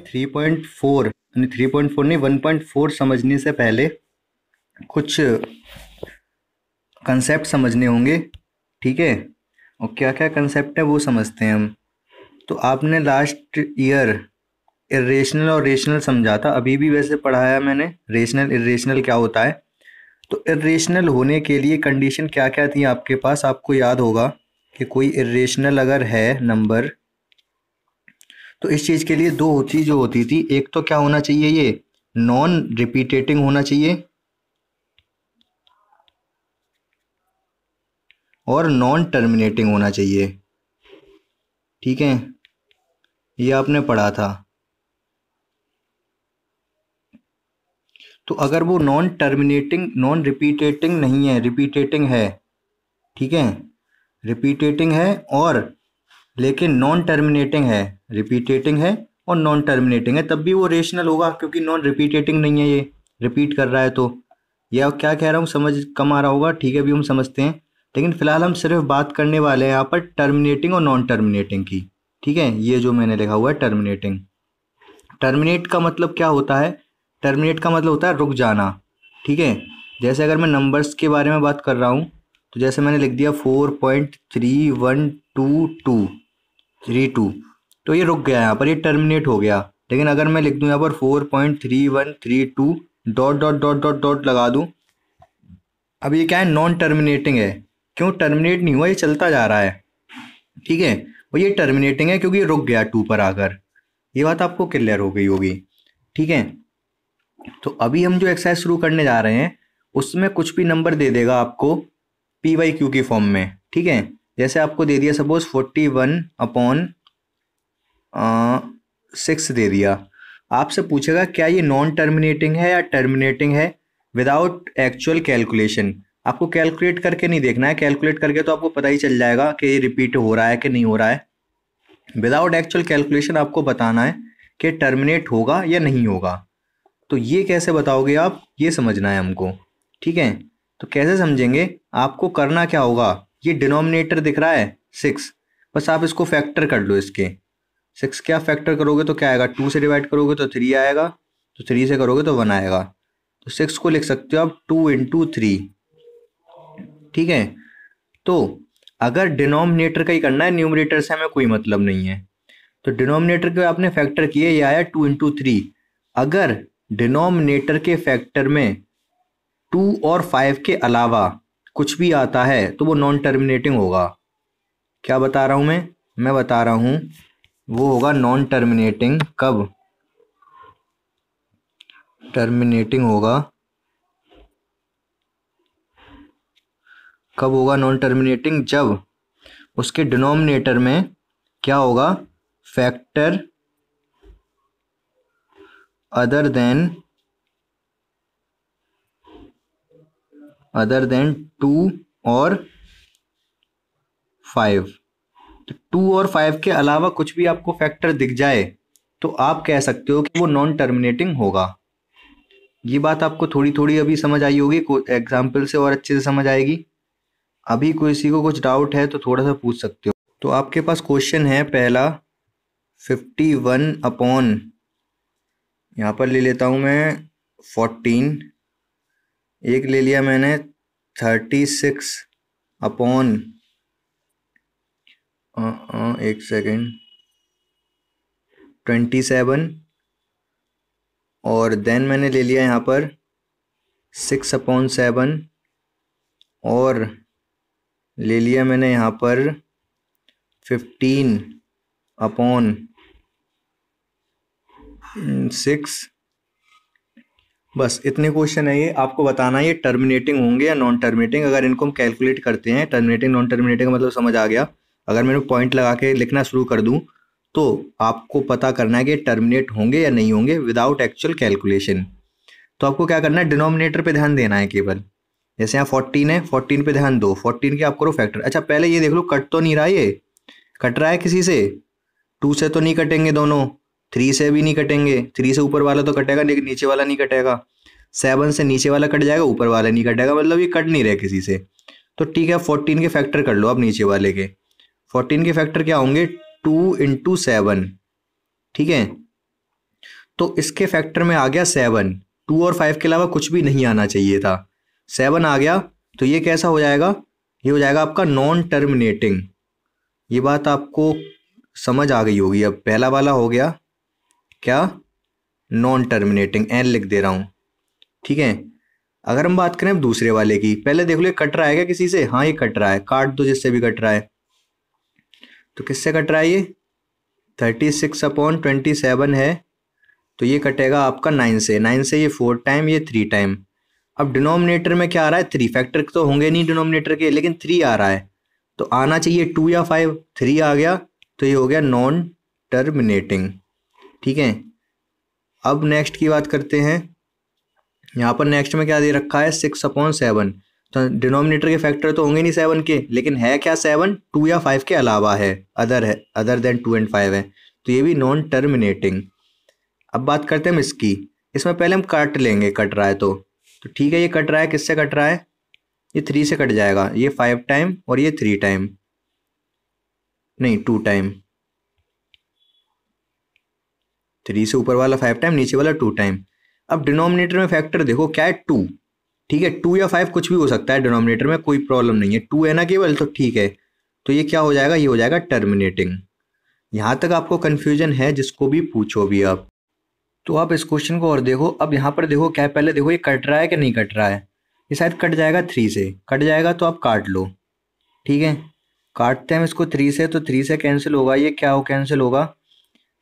3.4 यानी 3.4 नहीं 1.4 समझने से पहले कुछ कंसेप्ट समझने होंगे, ठीक है। और क्या क्या कंसेप्ट है वो समझते हैं हम। तो आपने लास्ट ईयर इरेशनल और रेशनल समझा था, अभी भी वैसे पढ़ाया मैंने रेशनल इरेशनल क्या होता है। तो इरेशनल होने के लिए कंडीशन क्या क्या थी आपके पास, आपको याद होगा कि कोई इरेशनल अगर है नंबर, तो इस चीज़ के लिए दो चीज़ जो होती थी, एक तो क्या होना चाहिए, ये नॉन रिपीटेटिंग होना चाहिए और नॉन टर्मिनेटिंग होना चाहिए, ठीक है। ये आपने पढ़ा था। तो अगर वो नॉन टर्मिनेटिंग नॉन रिपीटेटिंग नहीं है, रिपीटेटिंग है, ठीक है, रिपीटेटिंग है और लेकिन नॉन टर्मिनेटिंग है, रिपीटेटिंग है और नॉन टर्मिनेटिंग है, तब भी वो रेशनल होगा क्योंकि नॉन रिपीटेटिंग नहीं है, ये रिपीट कर रहा है। तो या क्या कह रहा हूँ समझ कम आ रहा होगा, ठीक है, अभी हम समझते हैं। लेकिन फिलहाल हम सिर्फ बात करने वाले हैं यहाँ पर टर्मिनेटिंग और नॉन टर्मिनेटिंग की, ठीक है। ये जो मैंने लिखा हुआ है टर्मिनेटिंग, टर्मिनेट का मतलब क्या होता है, टर्मिनेट का मतलब होता है रुक जाना, ठीक है। जैसे अगर मैं नंबर्स के बारे में बात कर रहा हूँ, तो जैसे मैंने लिख दिया 4.312232, तो ये रुक गया, यहाँ पर ये टर्मिनेट हो गया। लेकिन अगर मैं लिख दूँ यहाँ पर 4.3132 dot dot dot dot dot लगा दूँ, अब ये क्या है, नॉन टर्मिनेटिंग है। क्यों टर्मिनेट नहीं हुआ, ये चलता जा रहा है, ठीक है। और ये टर्मिनेटिंग है क्योंकि ये रुक गया 2 पर आकर। ये बात आपको क्लियर हो गई होगी, ठीक है। तो अभी हम जो एक्सरसाइज शुरू करने जा रहे हैं उसमें कुछ भी नंबर दे देगा आपको p/q की फॉर्म में, ठीक है। जैसे आपको दे दिया सपोज 41/6 दे दिया, आपसे पूछेगा क्या ये नॉन टर्मिनेटिंग है या टर्मिनेटिंग है, विदाउट एक्चुअल कैलकुलेशन। आपको कैलकुलेट करके नहीं देखना है, कैलकुलेट करके तो आपको पता ही चल जाएगा कि ये रिपीट हो रहा है कि नहीं हो रहा है। विदाउट एक्चुअल कैलकुलेशन आपको बताना है कि टर्मिनेट होगा या नहीं होगा। तो ये कैसे बताओगे आप, ये समझना है हमको, ठीक है। तो कैसे समझेंगे, आपको करना क्या होगा, ये डिनोमिनेटर दिख रहा है 6, बस आप इसको फैक्टर कर लो। इसके 6 क्या फैक्टर करोगे तो क्या आएगा, 2 से डिवाइड करोगे तो 3 आएगा, तो 3 से करोगे तो 1 आएगा। तो 6 को लिख सकते हो आप 2 × 3, ठीक है। तो अगर डिनोमिनेटर का ही करना है, न्यूमरेटर से हमें कोई मतलब नहीं है, तो डिनोमिनेटर के आपने फैक्टर किए, ये आया 2 × 3। अगर डिनोमिनेटर के फैक्टर में 2 और 5 के अलावा कुछ भी आता है तो वो नॉन टर्मिनेटिंग होगा। क्या बता रहा हूं मैं बता रहा हूं वो होगा नॉन टर्मिनेटिंग। कब टर्मिनेटिंग होगा, कब होगा नॉन टर्मिनेटिंग, जब उसके डिनोमिनेटर में क्या होगा, फैक्टर अदर देन 2 और 5। तो 2 और 5 के अलावा कुछ भी आपको फैक्टर दिख जाए तो आप कह सकते हो कि वो नॉन टर्मिनेटिंग होगा। ये बात आपको थोड़ी थोड़ी अभी समझ आई होगी, एग्जाम्पल से और अच्छे से समझ आएगी। अभी किसी को कुछ डाउट है तो थोड़ा सा पूछ सकते हो। तो आपके पास क्वेश्चन है पहला 51 यहाँ पर ले लेता हूँ मैं 14, एक ले लिया मैंने 36 अपॉन एक सेकेंड 27, और देन मैंने ले लिया यहाँ पर 6/7, और ले लिया मैंने यहाँ पर 15/6। बस इतने क्वेश्चन है ये, आपको बताना है ये टर्मिनेटिंग होंगे या नॉन टर्मिनेटिंग। अगर इनको हम कैलकुलेट करते हैं, टर्मिनेटिंग नॉन टर्मिनेटिंग का मतलब समझ आ गया। अगर मैंने पॉइंट लगा के लिखना शुरू कर दूं तो आपको पता करना है कि टर्मिनेट होंगे या नहीं होंगे विदाउट एक्चुअल कैलकुलेशन। तो आपको क्या करना है, डिनोमिनेटर पे ध्यान देना है केवल। जैसे यहाँ 14 है, 14 पे ध्यान दो, 14 के आप करो फैक्टर। अच्छा पहले ये देख लो कट तो नहीं रहा, ये कट रहा है किसी से, 2 से तो नहीं कटेंगे दोनों, 3 से भी नहीं कटेंगे, 3 से ऊपर वाला तो कटेगा लेकिन नीचे वाला नहीं कटेगा, 7 से नीचे वाला कट जाएगा, ऊपर वाला नहीं कटेगा, मतलब ये कट नहीं रहे किसी से। तो ठीक है 14 के फैक्टर कर लो आप नीचे वाले के। 14 के फैक्टर क्या होंगे, 2 × 7, ठीक है। तो इसके फैक्टर में आ गया 7। 2 और 5 के अलावा कुछ भी नहीं आना चाहिए था, 7 आ गया। तो ये कैसा हो जाएगा, ये हो जाएगा आपका नॉन टर्मिनेटिंग। ये बात आपको समझ आ गई होगी। अब पहला वाला हो गया क्या, नॉन टर्मिनेटिंग, एन लिख दे रहा हूँ, ठीक है। अगर हम बात करें अब दूसरे वाले की, पहले देख लो ये कट रहा है क्या किसी से, हाँ ये कट रहा है, काट दो जिससे भी कट रहा है। तो किससे कट रहा है ये, 36/27 है, तो ये कटेगा आपका 9 से। 9 से ये 4 टाइम, ये 3 टाइम। अब डिनोमिनेटर में क्या आ रहा है, 3, फैक्टर तो होंगे नहीं डिनोमिनेटर के, लेकिन 3 आ रहा है, तो आना चाहिए 2 या 5, 3 आ गया, तो ये हो गया नॉन टर्मिनेटिंग, ठीक है। अब नेक्स्ट की बात करते हैं। यहाँ पर नेक्स्ट में क्या दे रखा है, 6/7। तो डिनोमिनेटर के फैक्टर तो होंगे नहीं 7 के, लेकिन है क्या 7, 2 या 5 के अलावा है, अदर देन 2 एंड 5 है, तो ये भी नॉन टर्मिनेटिंग। अब बात करते हैं हम इसकी, इसमें पहले हम काट लेंगे, कट रहा है तो ठीक है, ये कट रहा है, किससे कट रहा है, ये 3 से कट जाएगा, ये 5 टाइम और ये 3 टाइम, नहीं 2 टाइम। 3 से ऊपर वाला 5 टाइम, नीचे वाला 2 टाइम। अब डिनोमिनेटर में फैक्टर देखो क्या है, 2, ठीक है। 2 या 5 कुछ भी हो सकता है डिनोमिनेटर में, कोई प्रॉब्लम नहीं है, 2 है ना केवल, तो ठीक है। तो ये क्या हो जाएगा, ये हो जाएगा टर्मिनेटिंग। यहाँ तक आपको कंफ्यूजन है, जिसको भी पूछो भी आप। तो आप इस क्वेश्चन को और देखो। अब यहाँ पर देखो क्या है, पहले देखो ये कट रहा है कि नहीं कट रहा है, ये शायद कट जाएगा 3 से, कट जाएगा तो आप काट लो, ठीक है। काटते हैं हम इसको 3 से, तो 3 से कैंसिल होगा, ये क्या हो कैंसिल होगा,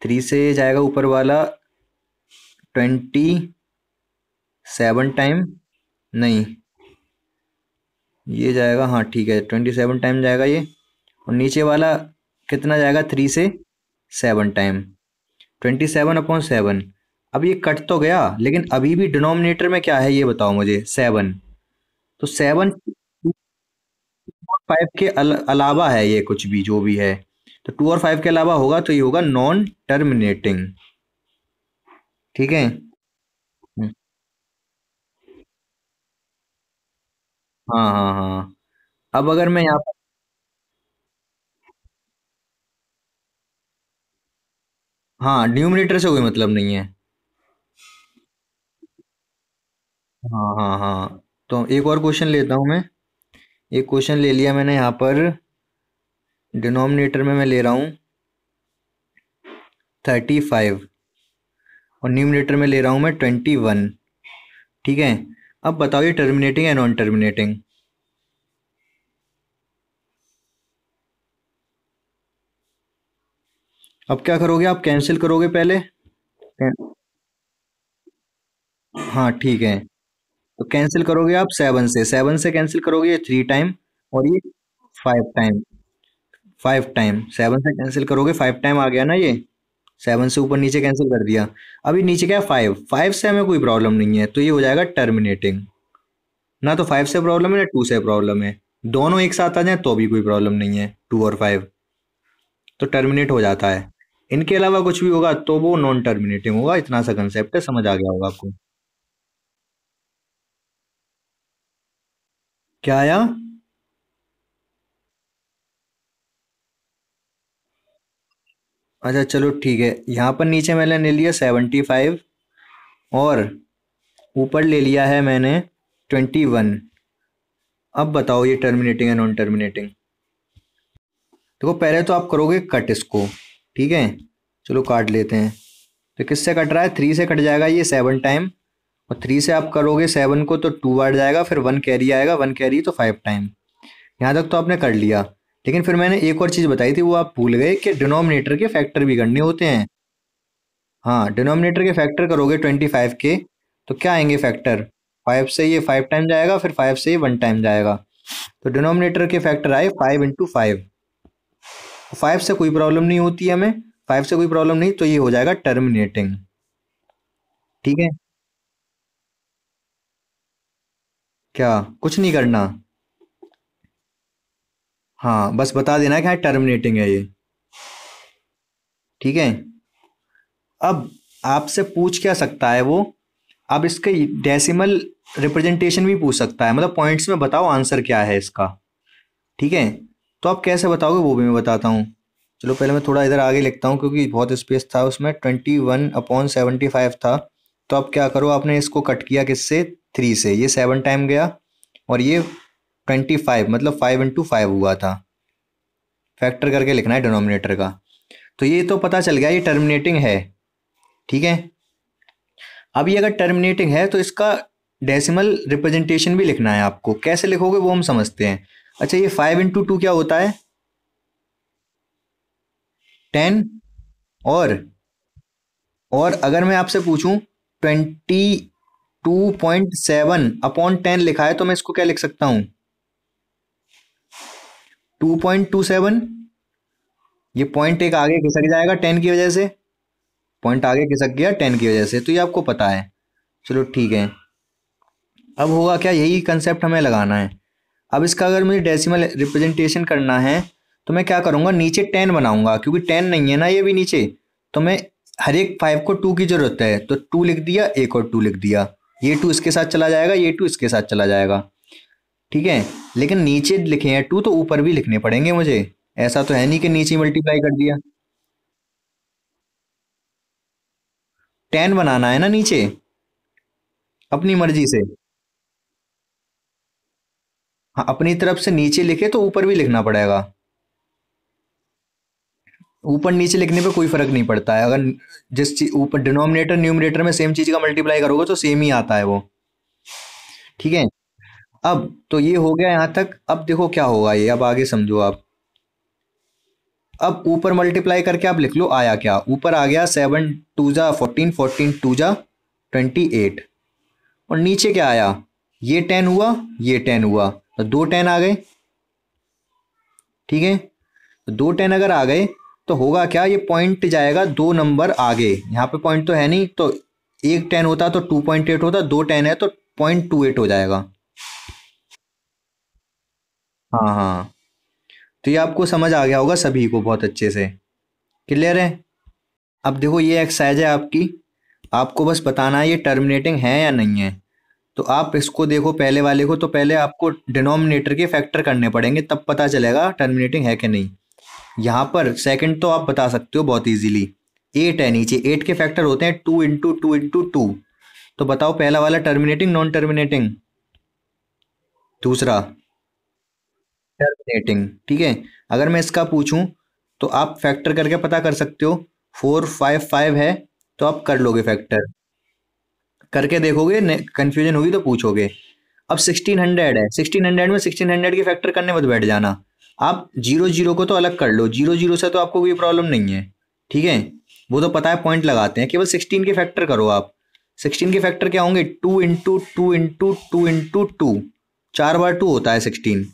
3 से जाएगा ऊपर वाला 27 टाइम, नहीं ये जाएगा, हाँ ठीक है 27 टाइम जाएगा ये, और नीचे वाला कितना जाएगा 3 से 7 टाइम, 27/7। अब ये कट तो गया, लेकिन अभी भी डिनोमिनेटर में क्या है ये बताओ मुझे, 7। तो 7 5 के अलावा है, ये कुछ भी जो भी है, तो 2 और 5 के अलावा होगा, तो ये होगा नॉन टर्मिनेटिंग, ठीक है। हाँ हाँ हाँ। अब अगर मैं यहाँ पर, हाँ न्यूमरेटर से कोई मतलब नहीं है। हाँ हाँ हाँ, तो एक और क्वेश्चन लेता हूँ मैं। एक क्वेश्चन ले लिया मैंने यहाँ पर, डिनोमिनेटर में मैं ले रहा हूँ 35, और न्यूमरेटर में ले रहा हूँ मैं 21, ठीक है। अब बताओ ये टर्मिनेटिंग है नॉन टर्मिनेटिंग। अब क्या करोगे, आप कैंसिल करोगे पहले, हाँ ठीक है। तो कैंसिल करोगे आप 7 से, 7 से कैंसिल करोगे ये 3 टाइम, और ये 5 टाइम, 5 टाइम 7 से कैंसिल करोगे, 5 टाइम आ गया ना ये, 7 से ऊपर नीचे कैंसिल कर दिया। अभी नीचे क्या है 5, 5 से हमें कोई प्रॉब्लम नहीं है, तो ये हो जाएगा टर्मिनेटिंग। ना तो 5 से प्रॉब्लम है ना 2 से प्रॉब्लम है, दोनों एक साथ आ जाए तो भी कोई प्रॉब्लम नहीं है, 2 और 5 तो टर्मिनेट हो जाता है। इनके अलावा कुछ भी होगा तो वो नॉन टर्मिनेटिंग होगा। इतना सा कंसेप्ट है, समझ आ गया होगा आपको। क्या आया, अच्छा चलो ठीक है। यहाँ पर नीचे मैंने ले लिया 75, और ऊपर ले लिया है मैंने 21। अब बताओ ये टर्मिनेटिंग है नॉन टर्मिनेटिंग। देखो पहले तो आप करोगे कट इसको, ठीक है, चलो काट लेते हैं। तो किससे कट रहा है, 3 से कट जाएगा ये 7 टाइम, और 3 से आप करोगे 7 को तो 2 बार जाएगा, फिर 1 कैरी आएगा, 1 कैरी तो 5 टाइम। यहाँ तक तो आपने कर लिया, लेकिन फिर मैंने एक और चीज़ बताई थी, वो आप भूल गए कि डिनोमिनेटर के फैक्टर भी करने होते हैं। हाँ डिनोमिनेटर के फैक्टर करोगे 25 के, तो क्या आएंगे फैक्टर, 5 से ये 5 टाइम जाएगा, फिर 5 से ये 1 टाइम जाएगा, तो डिनोमिनेटर के फैक्टर आए 5 × 5। 5 से कोई प्रॉब्लम नहीं होती है हमें, 5 से कोई प्रॉब्लम नहीं, तो ये हो जाएगा टर्मिनेटिंग, ठीक है। क्या, कुछ नहीं करना, हाँ बस बता देना कि हाँ टर्मिनेटिंग है ये, ठीक है। अब आपसे पूछ क्या सकता है वो, अब इसके डेसिमल रिप्रेजेंटेशन भी पूछ सकता है, मतलब पॉइंट्स में बताओ आंसर क्या है इसका, ठीक है। तो आप कैसे बताओगे वो भी मैं बताता हूँ। चलो पहले मैं थोड़ा इधर आगे लिखता हूँ क्योंकि बहुत स्पेस था उसमें, 21/75 था। तो अब क्या करो, आपने इसको कट किया किससे, 3 से, ये 7 टाइम गया और ये 25, मतलब 5 × 5 हुआ था। फैक्टर करके लिखना है डिनोमिनेटर का। तो ये तो पता चल गया ये टर्मिनेटिंग है, ठीक है। अब ये अगर टर्मिनेटिंग है तो इसका डेसिमल रिप्रेजेंटेशन भी लिखना है आपको। कैसे लिखोगे वो हम समझते हैं। अच्छा, ये 5 × 2 क्या होता है, 10। और अगर मैं आपसे पूछूं 22.7/10 लिखा है तो मैं इसको क्या लिख सकता हूँ, 2.27। ये पॉइंट एक आगे खिसक जाएगा 10 की वजह से, पॉइंट आगे खिसक गया 10 की वजह से, तो ये आपको पता है। चलो ठीक है। अब होगा क्या, यही कंसेप्ट हमें लगाना है। अब इसका अगर मुझे डेसिमल रिप्रेजेंटेशन करना है तो मैं क्या करूंगा, नीचे 10 बनाऊंगा, क्योंकि 10 नहीं है ना ये भी नीचे। तो मैं हर एक 5 को 2 की जरूरत है, तो 2 लिख दिया, एक और 2 लिख दिया। ये 2 इसके साथ चला जाएगा, ये 2 इसके साथ चला जाएगा, ठीक है। लेकिन नीचे लिखे हैं 2 तो ऊपर भी लिखने पड़ेंगे मुझे। ऐसा तो है नहीं कि नीचे मल्टीप्लाई कर दिया। 10 बनाना है ना नीचे, अपनी मर्जी से। हाँ, अपनी तरफ से नीचे लिखे तो ऊपर भी लिखना पड़ेगा। ऊपर नीचे लिखने पे कोई फर्क नहीं पड़ता है। अगर जिस चीज ऊपर डिनोमिनेटर न्यूमरेटर में सेम चीज का मल्टीप्लाई करोगे तो सेम ही आता है वो, ठीक है। अब तो ये हो गया यहाँ तक। अब देखो क्या होगा, ये अब आगे समझो आप। अब ऊपर मल्टीप्लाई करके आप लिख लो आया क्या। ऊपर आ गया 7 × 2 = 14, 14 × 2 = 28। और नीचे क्या आया, ये 10 हुआ, ये 10 हुआ, तो 2 10 आ गए, ठीक है। तो 2 10 अगर आ गए तो होगा क्या, ये पॉइंट जाएगा 2 नंबर आगे। यहाँ पे पॉइंट तो है नहीं, तो एक 10 होता तो 2.8 होता, 2 10 है तो 0.28 हो जाएगा। हाँ हाँ। तो ये आपको समझ आ गया होगा सभी को बहुत अच्छे से, क्लियर है। अब देखो ये एक्सरसाइज है आपकी, आपको बस बताना है ये टर्मिनेटिंग है या नहीं है। तो आप इसको देखो पहले वाले को, तो पहले आपको डिनोमिनेटर के फैक्टर करने पड़ेंगे, तब पता चलेगा टर्मिनेटिंग है कि नहीं। यहाँ पर सेकंड तो आप बता सकते हो बहुत इजीली, 8 है नीचे, 8 के फैक्टर होते हैं 2 × 2 × 2। तो बताओ पहला वाला टर्मिनेटिंग नॉन टर्मिनेटिंग, दूसरा टर्मिनेटिंग, ठीक है। अगर मैं इसका पूछूं तो आप फैक्टर करके पता कर सकते हो, 4 5 5 है, तो आप कर लोगे फैक्टर, करके देखोगे, कंफ्यूजन होगी तो पूछोगे। अब 1600 है, 1600 में 1600 के फैक्टर करने मत बैठ जाना। आप जीरो जीरो को तो अलग कर लो, जीरो जीरो से तो आपको कोई प्रॉब्लम नहीं है, ठीक है। वो तो पता है पॉइंट लगाते हैं, केवल 16 के फैक्टर करो आप। 16 के फैक्टर क्या होंगे, 2 × 2 × 2 × 2 4 बार 2 होता है 16।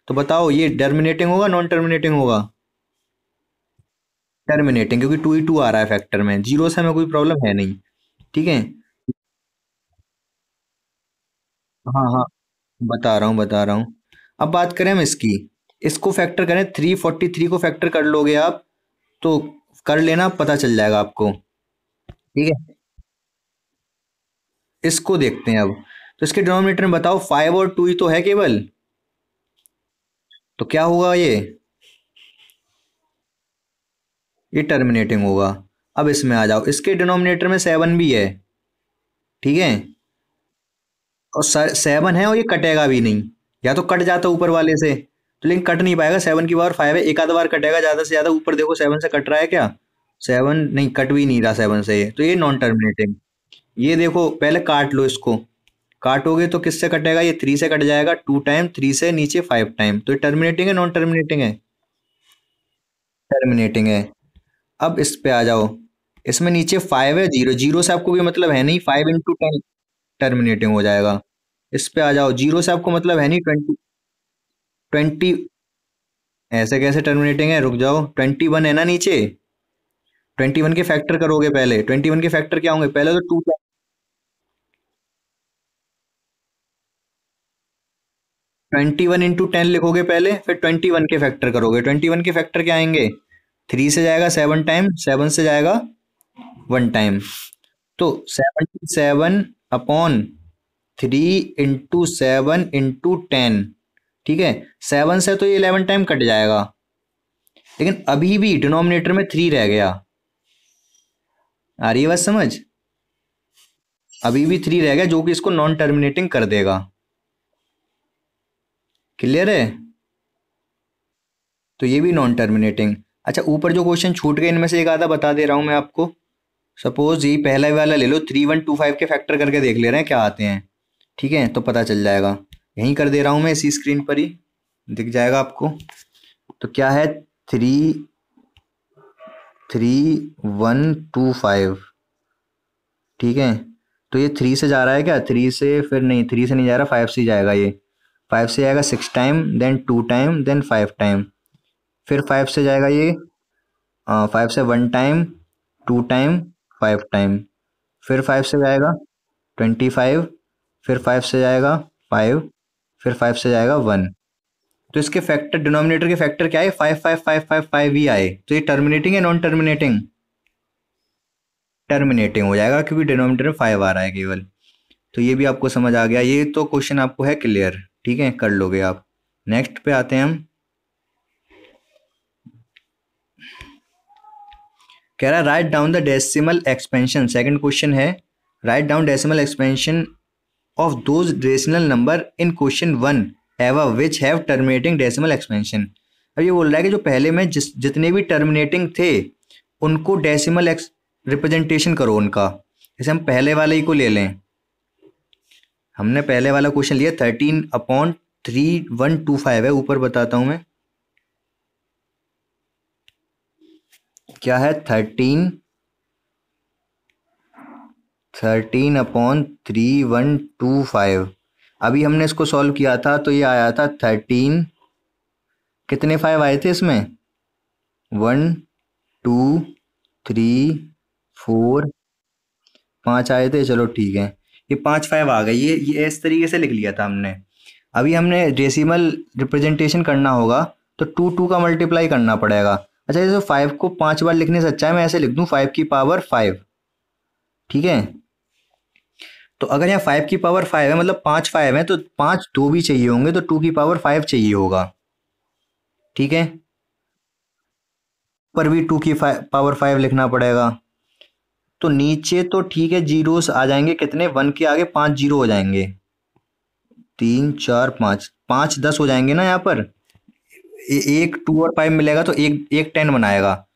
तो बताओ ये टर्मिनेटिंग होगा नॉन टर्मिनेटिंग होगा, टर्मिनेटिंग, क्योंकि 2 ही 2 आ रहा है फैक्टर में, जीरो से हमें कोई प्रॉब्लम है नहीं, ठीक है। हाँ हाँ, बता रहा हूँ बता रहा हूँ। अब बात करें हम इसकी, इसको फैक्टर करें, 343 को फैक्टर कर लोगे आप, तो कर लेना, पता चल जाएगा आपको, ठीक है। इसको देखते हैं अब। तो इसके डिनोमिनेटर में बताओ 5 और 2 ही तो है केवल, तो क्या होगा ये टर्मिनेटिंग होगा। अब इसमें आ जाओ, इसके डिनोमिनेटर में 7 भी है, ठीक है। और 7 है और ये कटेगा भी नहीं, या तो कट जाता ऊपर वाले से, तो लेकिन कट नहीं पाएगा, 7 की पावर 5 है, एक आध बार कटेगा, ज्यादा से ज्यादा। ऊपर देखो 7 से कट रहा है क्या, 7 नहीं, कट भी नहीं रहा 7 से, ये तो ये नॉन टर्मिनेटिंग। ये देखो पहले काट लो इसको, काटोगे तो किससे कटेगा, ये 3 से कट जाएगा, 2 टाइम, 3 से नीचे 5 टाइम, तो ये टर्मिनेटिंग है नॉन टर्मिनेटिंग है, टर्मिनेटिंग है। अब इस पे आ जाओ, इसमें नीचे 5 है, जीरो जीरो से आपको कोई मतलब है नहीं, 5 × 10 टर्मिनेटिंग हो जाएगा। इस पे आ जाओ, जीरो से आपको मतलब है नहीं, 20। ऐसे कैसे टर्मिनेटिंग है, रुक जाओ, 21 है ना नीचे, 21 के फैक्टर करोगे पहले, 21 के फैक्टर क्या होंगे, पहले तो 21 × 10 लिखोगे पहले, फिर 21 के फैक्टर करोगे, 21 के फैक्टर क्या आएंगे, 3 से जाएगा 7 टाइम, 7 से जाएगा 1 टाइम, तो 77/3 × 7 × 10, ठीक है। 7 से तो ये 11 टाइम कट जाएगा, लेकिन अभी भी डिनोमिनेटर में 3 रह गया। आ रही है बात समझ? अभी भी 3 रह गया जो कि इसको नॉन टर्मिनेटिंग कर देगा। क्लियर है? तो ये भी नॉन टर्मिनेटिंग। अच्छा, ऊपर जो क्वेश्चन छूट गए इनमें से एक आधा बता दे रहा हूं मैं आपको। सपोज ये पहला वाला ले लो, 3125 के फैक्टर करके देख ले रहे हैं क्या आते हैं। ठीक है, तो पता चल जाएगा। यहीं कर दे रहा हूं मैं, इसी स्क्रीन पर ही दिख जाएगा आपको। तो क्या है, 3125। ठीक है, तो ये 3 से जा रहा है क्या? 3 से फिर नहीं, 3 से नहीं जा रहा, 5 से ही जाएगा ये। 5 से जाएगा 6 time, then 2 time, then 5 time. फिर 5 से जाएगा ये 5 से 1 टाइम, 2 टाइम, 5 टाइम। फिर 5 से जाएगा 25। फिर 5 से जाएगा 5। फिर 5 से जाएगा 1। तो इसके फैक्टर, डिनोमिनेटर के फैक्टर क्या है? 5 ही आए। तो ये टर्मिनेटिंग है नॉन टर्मिनेटिंग? टर्मिनेटिंग हो जाएगा क्योंकि डिनोमिनेटर में 5 आ रहा है केवल। तो ये भी आपको समझ आ गया। ये तो क्वेश्चन आपको है क्लियर। ठीक है, कर लोगे आप। नेक्स्ट पे आते हैं हम। कह रहा है write down the decimal expansion. Second question है, write down decimal expansion of those rational number in question 1 above which have terminating decimal expansion. अब ये बोल रहा है कि जो पहले में जितने भी टर्मिनेटिंग थे उनको डेसिमल रिप्रेजेंटेशन करो उनका। जैसे हम पहले वाले ही को ले लें। हमने पहले वाला क्वेश्चन लिया 13/3125 है, ऊपर बताता हूं मैं क्या है। 13/3125। अभी हमने इसको सॉल्व किया था तो ये आया था 13, कितने 5 आए थे इसमें? 1 2 3 4 5 आए थे। चलो ठीक है, ये 5 आ गई। ये इस तरीके से लिख लिया था हमने। अभी हमने डेसिमल रिप्रेजेंटेशन करना होगा तो 2 का मल्टीप्लाई करना पड़ेगा। अच्छा, जैसे 5 को 5 बार लिखने से अच्छा है मैं ऐसे लिख दूं 5 की पावर 5। ठीक है, तो अगर यहाँ 5 की पावर 5 है मतलब 5 5 है, तो 5 2 भी चाहिए होंगे, तो 2 की पावर 5 चाहिए होगा। ठीक है, पर भी 2 की पावर 5 लिखना पड़ेगा। तो नीचे तो ठीक है, जीरोस आ जाएंगे कितने, 1 के आगे 5 जीरो हो जाएंगे। 3 4 5, 5 10 हो जाएंगे ना यहाँ पर। एक 2 और 5 मिलेगा तो एक एक 10 बनाएगा।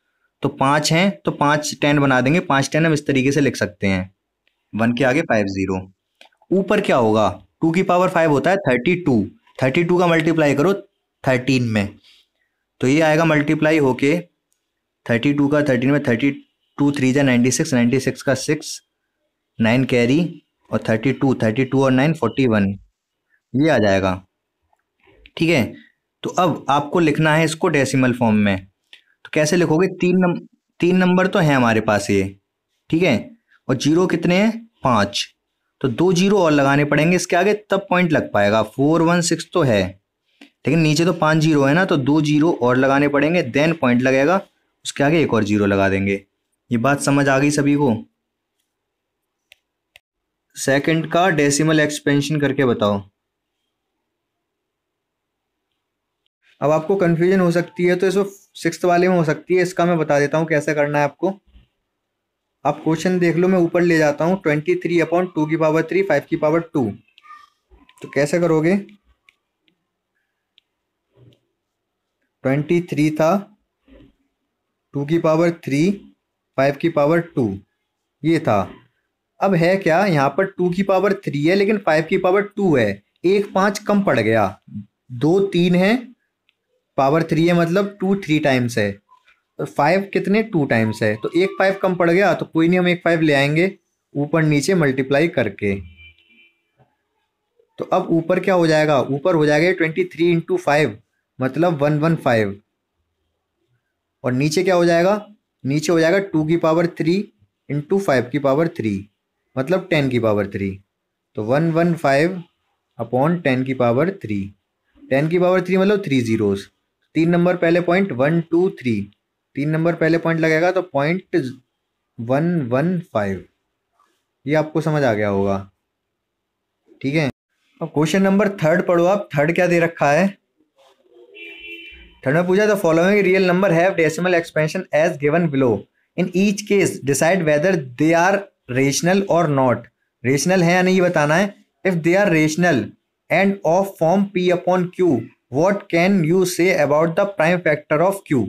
तो 5 हैं तो 5 10 बना देंगे। 5 10 हम इस तरीके से लिख सकते हैं, 1 के आगे 5 जीरो। ऊपर क्या होगा, 2 की पावर 5 होता है 32। 32 का मल्टीप्लाई करो 13 में, तो ये आएगा मल्टीप्लाई होके 32 का 13 में, 32 3 जा 96, 96 का 6, 9 कैरी, और 32 और 9 41, ये आ जाएगा। ठीक है, तो अब आपको लिखना है इसको डेसिमल फॉर्म में। तो कैसे लिखोगे, 3 नंबर तो हैं हमारे पास ये। ठीक है, और जीरो कितने हैं, 5। तो 2 जीरो और लगाने पड़ेंगे इसके आगे तब पॉइंट लग पाएगा। 416 तो है लेकिन नीचे तो 5 जीरो है ना, तो 2 जीरो और लगाने पड़ेंगे देन पॉइंट लगेगा। उसके आगे एक और जीरो लगा देंगे। ये बात समझ आ गई सभी को? सेकंड का डेसिमल एक्सपेंशन करके बताओ। अब आपको कंफ्यूजन हो सकती है तो इसको सिक्स्थ वाले में हो सकती है, इसका मैं बता देता हूँ कैसे करना है आपको। आप क्वेश्चन देख लो, मैं ऊपर ले जाता हूँ। 23/2 की पावर 3 5 की पावर 2। तो कैसे करोगे, 23 था, 2 की पावर 3 5 की पावर 2 ये था। अब है क्या, यहाँ पर 2 की पावर 3 है लेकिन 5 की पावर 2 है। एक 5 कम पड़ गया, 2 3 है, पावर 3 है मतलब 2 3 टाइम्स है, तो 5 कितने 2 टाइम्स है, तो एक 5 कम पड़ गया। तो कोई नहीं, हम एक 5 ले आएंगे ऊपर नीचे मल्टीप्लाई करके। तो अब ऊपर क्या हो जाएगा, ऊपर हो जाएगा 23 × 5 मतलब 115। और नीचे क्या हो जाएगा, नीचे हो जाएगा 2 की पावर 3 × 5 की पावर 3 मतलब 10 की पावर 3। तो 115/10 की पावर 3। 10 की पावर 3 मतलब 3 जीरोस। 3 नंबर पहले पॉइंट 1 2 3, 3 नंबर पहले पॉइंट लगेगा तो 0.115। ये आपको समझ आ गया होगा। ठीक है, अब क्वेश्चन नंबर थर्ड पढ़ो आप। थर्ड क्या दे रखा है, थर्ड में पूछा the following real number have decimal expansion as given below, in each case decide whether they are rational or not. Rational है या नहीं ये बताना है। If they are rational and of form p upon q, what can you say about the prime factor of q।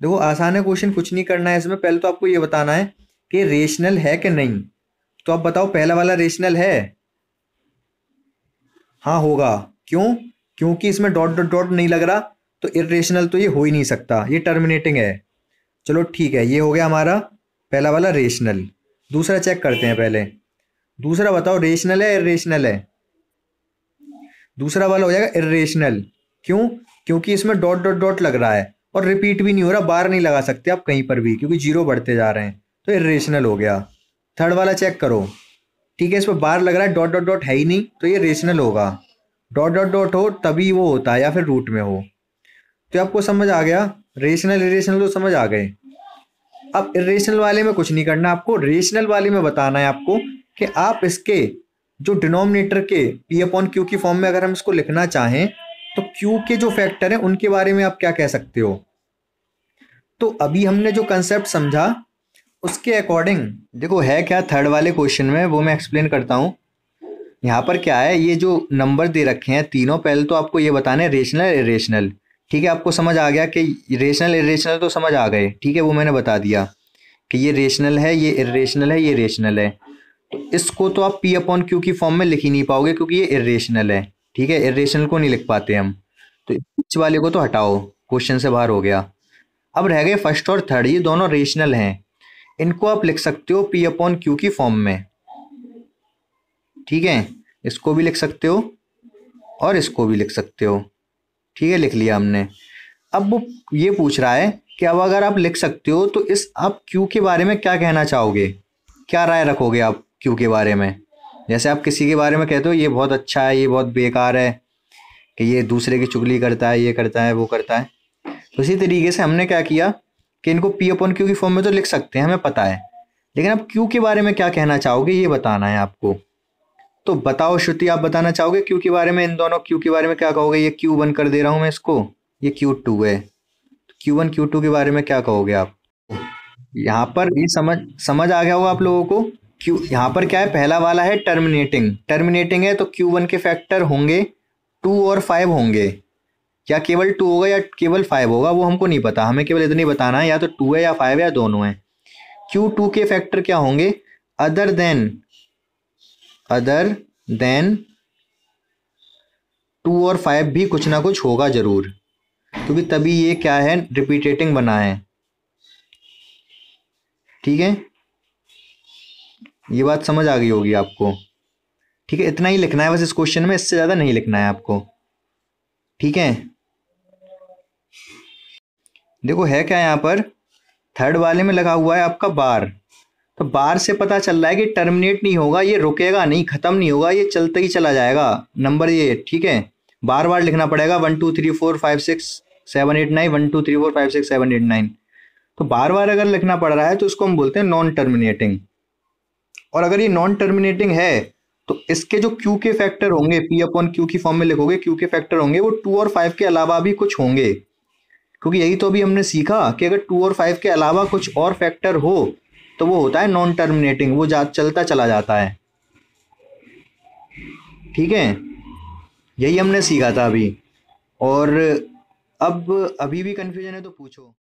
देखो आसान है question, कुछ नहीं करना है इसमें, पहले तो आपको ये बताना है कि रेशनल है कि नहीं। तो आप बताओ पहला वाला रेशनल है? हाँ होगा। क्यों? क्योंकि इसमें डॉट डॉट डॉट नहीं लग रहा, तो इरेशनल तो ये हो ही नहीं सकता, ये टर्मिनेटिंग है। चलो ठीक है, ये हो गया हमारा पहला वाला रेशनल। दूसरा चेक करते हैं पहले। दूसरा बताओ रेशनल है इरेशनल है? दूसरा वाला हो जाएगा इरेशनल। क्यों? क्योंकि इसमें डॉट डॉट डॉट लग रहा है और रिपीट भी नहीं हो रहा, बार नहीं लगा सकते आप कहीं पर भी क्योंकि जीरो बढ़ते जा रहे हैं, तो इरेशनल हो गया। थर्ड वाला चेक करो। ठीक है, इस पर बार लग रहा है, डॉट डॉट डॉट है ही नहीं, तो ये रेशनल होगा। डॉट डॉट डॉट हो तभी वो होता है, या फिर रूट में हो। तो आपको समझ आ गया, रेशनल इरेशनल तो समझ आ गए। अब इरेशनल वाले में कुछ नहीं करना आपको, रेशनल वाले में बताना है आपको कि आप इसके जो डिनोमिनेटर के p अपॉन क्यू की फॉर्म में अगर हम इसको लिखना चाहें तो q के जो फैक्टर हैं उनके बारे में आप क्या कह सकते हो। तो अभी हमने जो कंसेप्ट समझा उसके अकॉर्डिंग देखो है क्या थर्ड वाले क्वेश्चन में, वो मैं एक्सप्लेन करता हूँ। यहाँ पर क्या है, ये जो नंबर दे रखे हैं तीनों, पहले तो आपको ये बताना है रेशनल इरेशनल। ठीक है, आपको समझ आ गया कि रेशनल इरेशनल तो समझ आ गए। ठीक है, वो मैंने बता दिया कि ये रेशनल है, ये इरेशनल है, ये रेशनल है। तो इसको तो आप p अपॉन क्यू की फॉर्म में लिख ही नहीं पाओगे क्योंकि ये इरेशनल है। ठीक है, इरेशनल को नहीं लिख पाते हम, तो इस वाले को तो हटाओ, क्वेश्चन से बाहर हो गया। अब रह गए फर्स्ट और थर्ड, ये दोनों रेशनल हैं, इनको आप लिख सकते हो p अपॉन क्यू की फॉर्म में। ठीक है, इसको भी लिख सकते हो और इसको भी लिख सकते हो। ठीक है, लिख लिया हमने। अब वो ये पूछ रहा है कि अब अगर आप लिख सकते हो तो इस आप क्यू के बारे में क्या कहना चाहोगे, क्या राय रखोगे आप क्यू के बारे में। जैसे आप किसी के बारे में कहते हो ये बहुत अच्छा है, ये बहुत बेकार है, कि ये दूसरे की चुगली करता है, ये करता है, वो करता है। तो इसी तरीके से हमने क्या किया कि इनको p अपॉन क्यू की फॉर्म में तो लिख सकते हैं, हमें पता है, लेकिन अब क्यू के बारे में क्या कहना चाहोगे ये बताना है आपको। तो बताओ श्रुति, आप बताना चाहोगे क्यू के बारे में, इन दोनों क्यू के बारे में क्या कहोगे। ये Q1 कर दे रहा हूं मैं इसको, ये Q2 है। Q1 Q2 के बारे में क्या कहोगे आप। यहाँ पर ये समझ आ गया होगा आप लोगों को। क्यू यहाँ पर क्या है, पहला वाला है टर्मिनेटिंग, टर्मिनेटिंग है तो Q1 के फैक्टर होंगे 2 और 5 होंगे, या केवल 2 होगा या केवल 5 होगा वो हमको नहीं पता, हमें केवल इतना ही बताना है या तो 2 है या 5 है या दोनों है। Q2 के फैक्टर क्या होंगे, अदर देन 2 और 5 भी कुछ ना कुछ होगा जरूर, क्योंकि तभी ये क्या है, रिपीटेटिंग बना है। ठीक है, ये बात समझ आ गई होगी आपको। ठीक है, इतना ही लिखना है बस इस क्वेश्चन में, इससे ज्यादा नहीं लिखना है आपको। ठीक है, देखो है क्या यहाँ पर, थर्ड वाले में लगा हुआ है आपका बार, तो बार से पता चल रहा है कि टर्मिनेट नहीं होगा, ये रुकेगा नहीं, खत्म नहीं होगा, ये चलते ही चला जाएगा नंबर ये। ठीक है, बार बार लिखना पड़ेगा 1 2 3 4 5 6 7 8 9, 1 2 3 4 5 6 7 8 9। तो बार बार अगर लिखना पड़ रहा है तो इसको हम बोलते हैं नॉन टर्मिनेटिंग। और अगर ये नॉन टर्मिनेटिंग है तो इसके जो क्यू के फैक्टर होंगे, p अपॉन क्यू की फॉर्म में लिखोगे, क्यू के फैक्टर होंगे वो 2 और 5 के अलावा भी कुछ होंगे, क्योंकि यही तो अभी हमने सीखा कि अगर 2 और 5 के अलावा कुछ और फैक्टर हो तो वो होता है नॉन टर्मिनेटिंग, वो चलता चला जाता है। ठीक है, यही हमने सीखा था अभी। और अब अभी भी कंफ्यूजन है तो पूछो।